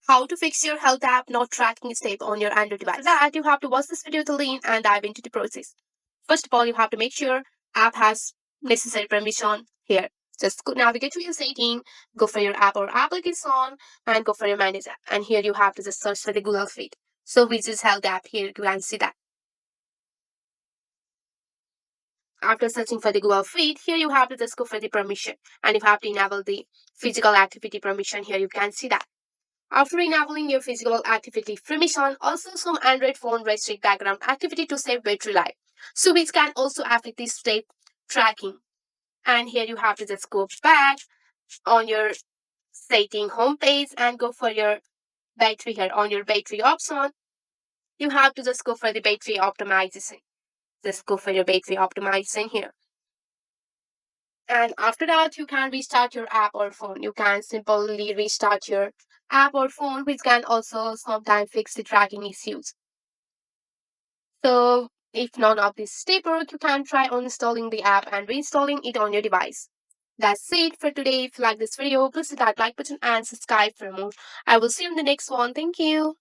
How to fix your health app not tracking step on your Android device. For that, you have to watch this video till the end and dive into the process. First of all, you have to make sure app has necessary permission here. Just navigate to your setting, go for your app or application, and go for your manage app. And here you have to just search for the Google Fit. So which is health app here, you can see that. After searching for the Google Fit, here you have to just go for the permission. And you have to enable the physical activity permission here, you can see that. After enabling your physical activity permission, also some Android phone restrict background activity to save battery life. So which can also affect the step tracking. And here you have to just go back on your setting homepage and go for your battery here. On your battery option, you have to just go for the battery optimization. Just go for your battery optimization here. And after that, you can restart your app or phone. You can simply restart your app or phone, which can also sometimes fix the tracking issues. So if none of this step work, you can try uninstalling the app and reinstalling it on your device. That's it for today. If you like this video, please hit that like button and subscribe for more. I will see you in the next one. Thank you.